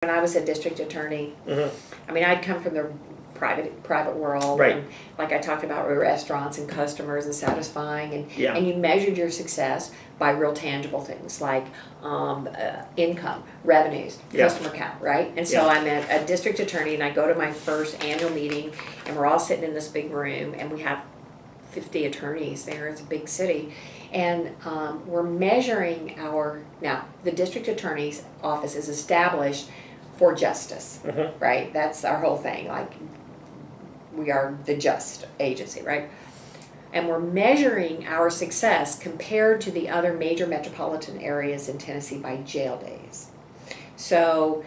when I was a district attorney, I mean, I'd come from the private world, Right. and like I talked about with restaurants and customers and satisfying, and Yeah. and you measured your success by real tangible things like income, revenues, Yeah. customer count, right? And so Yeah. I'm a district attorney, and I go to my first annual meeting, and we're all sitting in this big room, and we have 50 attorneys there. It's a big city. And we're measuring now the district attorney's office is established for justice, right? That's our whole thing. Like, we are the just agency, right? And we're measuring our success compared to the other major metropolitan areas in Tennessee by jail days. So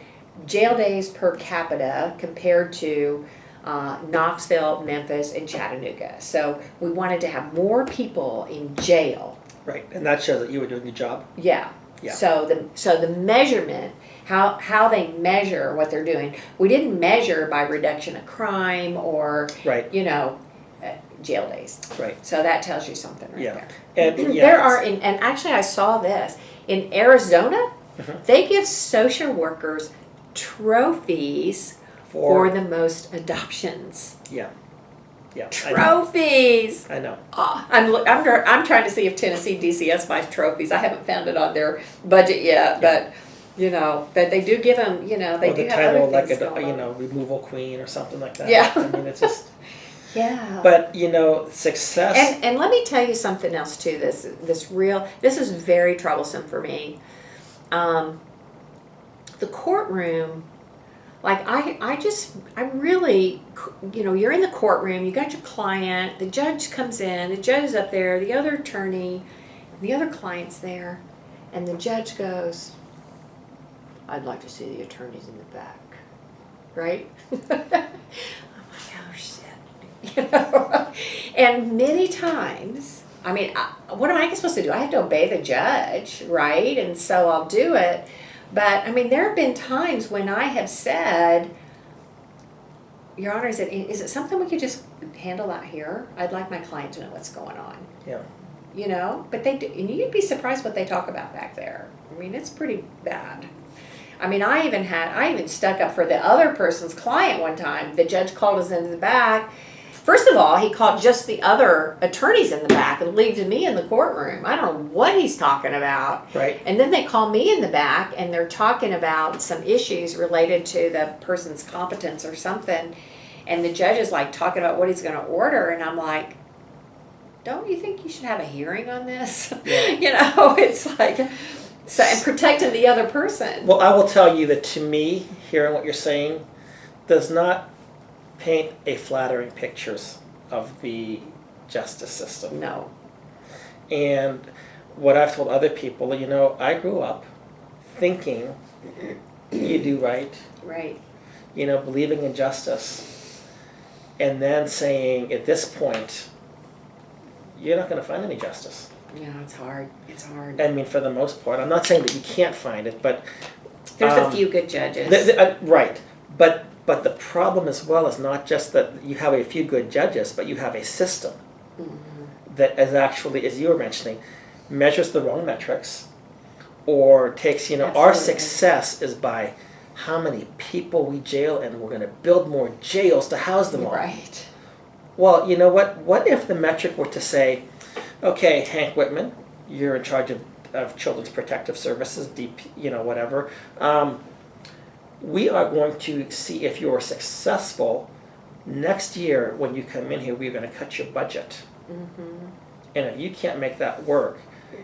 jail days per capita compared to Knoxville, Memphis, and Chattanooga. So we wanted to have more people in jail. Right, and that shows that you were doing a good job. Yeah. Yeah. So the measurement, how they measure what they're doing, we didn't measure by reduction of crime or Right. Jail days. Right. So that tells you something right Yeah. there. And There are and actually I saw this in Arizona. They give social workers trophies for the most adoptions. Yeah. Yeah. Trophies. I know. I'm trying to see if Tennessee DCS buys trophies. I haven't found it on their budget yet, but but they do give them. They Or do the have title, other like things a going on. removal queen or something like that. Yeah. I mean, it's just. Yeah. But success. And let me tell you something else too. This is very troublesome for me. The courtroom. Like I really, you're in the courtroom, you got your client, the judge comes in, the judge is up there, the other attorney, the other client's there, and the judge goes, I'd like to see the attorneys in the back, right? I'm like, oh shit, And many times, I mean, what am I supposed to do? I have to obey the judge, right? And so I'll do it. But, I mean, there have been times when I have said, Your Honor, is it something we could just handle out here? I'd like my client to know what's going on. Yeah. But they do, and you'd be surprised what they talk about back there. I mean, it's pretty bad. I mean, I even stuck up for the other person's client one time. The judge called us into the back. First of all, he called just the other attorneys in the back and leaves me in the courtroom. I don't know what he's talking about. Right. And then they call me in the back and they're talking about some issues related to the person's competence or something. And the judge is like talking about what he's going to order. And I'm like, don't you think you should have a hearing on this? Yeah. It's like, so, and protecting the other person. Well, I will tell you that to me, hearing what you're saying, does not paint a flattering pictures of the justice system. No. And what I've told other people, I grew up thinking you do right. Right. Believing in justice. And then saying at this point, you're not going to find any justice. Yeah, it's hard. It's hard. I mean, for the most part. I'm not saying that you can't find it, but... There's a few good judges. Right. But the problem as well is not just that you have a few good judges, but you have a system that is actually, as you were mentioning, measures the wrong metrics or takes, our Absolutely. success is by how many people we jail and we're going to build more jails to house them all. Right. Well, you know what? What if the metric were to say, okay, Hank Whitman, you're in charge of Children's Protective Services, DP, whatever. We are going to see if you're successful. Next year, when you come in here, we're going to cut your budget. And if you can't make that work,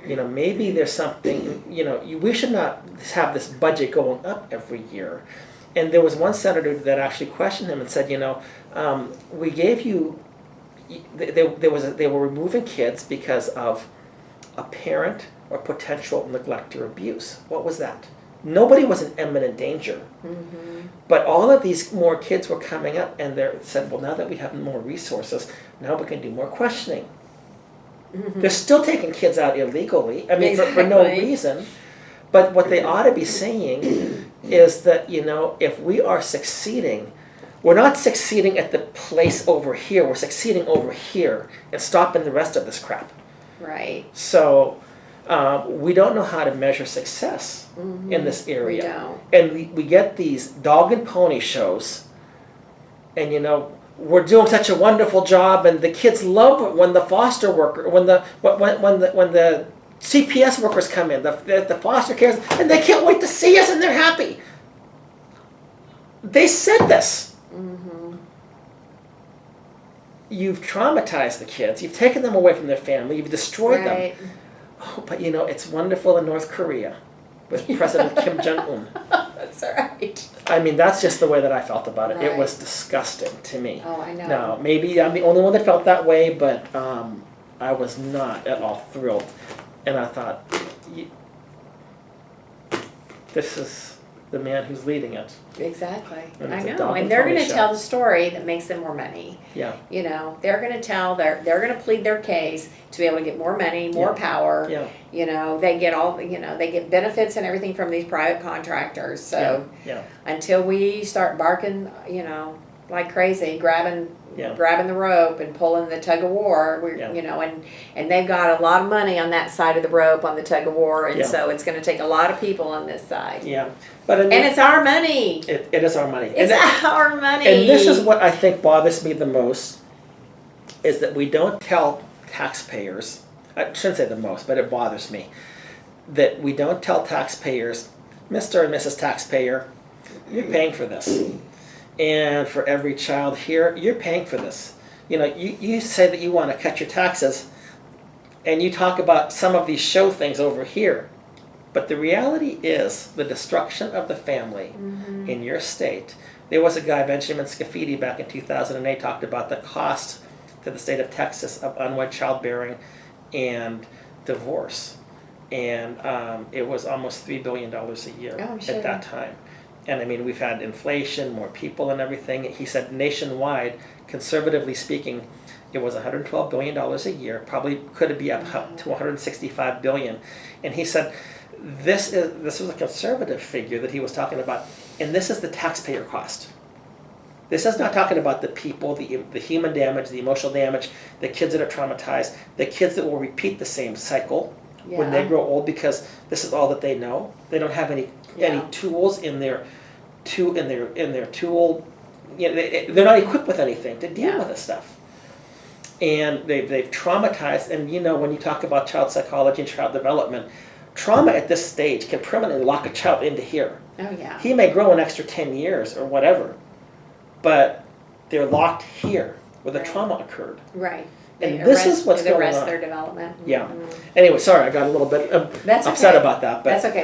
maybe there's something, we should not have this budget going up every year. And there was one senator that actually questioned him and said, we gave you, they were removing kids because of a parent or potential neglect or abuse. What was that? Nobody was in imminent danger. But all of these more kids were coming up and they said, well, now that we have more resources, now we can do more questioning. They're still taking kids out illegally, for no reason. But what they ought to be saying is that, if we are succeeding, we're not succeeding at the place over here, we're succeeding over here and stopping the rest of this crap. Right. So, We don't know how to measure success in this We area. don't. And we get these dog and pony shows, and you know, we're doing such a wonderful job, and the kids love it when the foster worker, when the CPS workers come in, the foster cares, and they can't wait to see us, and they're happy. They said this. You've traumatized the kids. You've taken them away from their family. You've destroyed them. Right. Oh, but you know, it's wonderful in North Korea with President Kim Jong-un. That's right. I mean, that's just the way that I felt about it. It Right. was disgusting to me. Oh, I know. Now, maybe I'm the only one that felt that way, but I was not at all thrilled. And I thought, this is the man who's leading it. Exactly. And I it's a know. dog And and they're pony going to show. tell the story that makes them more money. Yeah, You know, they're going to tell they're going to plead their case to be able to get more money, more Yeah. power. yeah, You know, they get all, you know, they get benefits and everything from these private contractors. So yeah, until we start barking, you know, like crazy, grabbing Yeah. the rope and pulling the tug of war, we're, Yeah. you know, and they've got a lot of money on that side of the rope on the tug of war, and Yeah. so it's going to take a lot of people on this side. yeah. But I mean, And it's our money. it is our money. It's And our money. And this is what I think bothers me the most, is that we don't tell taxpayers, I shouldn't say the most, but it bothers me, that we don't tell taxpayers, Mr. and Mrs. Taxpayer, you're paying for this. And for every child here, you're paying for this. You know, you say that you want to cut your taxes, and you talk about some of these show things over here. But the reality is the destruction of the family in your state. There was a guy, Benjamin Scafidi, back in 2008, talked about the cost to the state of Texas of unwed childbearing and divorce. And it was almost $3 billion a year Oh, I'm sure. at that time. And I mean, we've had inflation, more people and everything. He said nationwide, conservatively speaking, it was $112 billion a year, probably could be up to $165 billion. And he said, this was a conservative figure that he was talking about, and this is the taxpayer cost. This is not talking about the people, the human damage, the emotional damage, the kids that are traumatized, the kids that will repeat the same cycle when they Yeah. grow old, because this is all that they know. They don't have any Yeah. tools in their tool. You know, they're not equipped with anything to deal Yeah. with this stuff. And they've traumatized. And you know, when you talk about child psychology and child development, trauma at this stage can permanently lock a child into here. Oh, yeah. He may grow an extra 10 years or whatever, but they're locked here where the Right. trauma occurred. Right. And They this is what's they going arrest on. their development. Yeah. Anyway, sorry, I got a little bit That's upset okay. about that, but That's okay.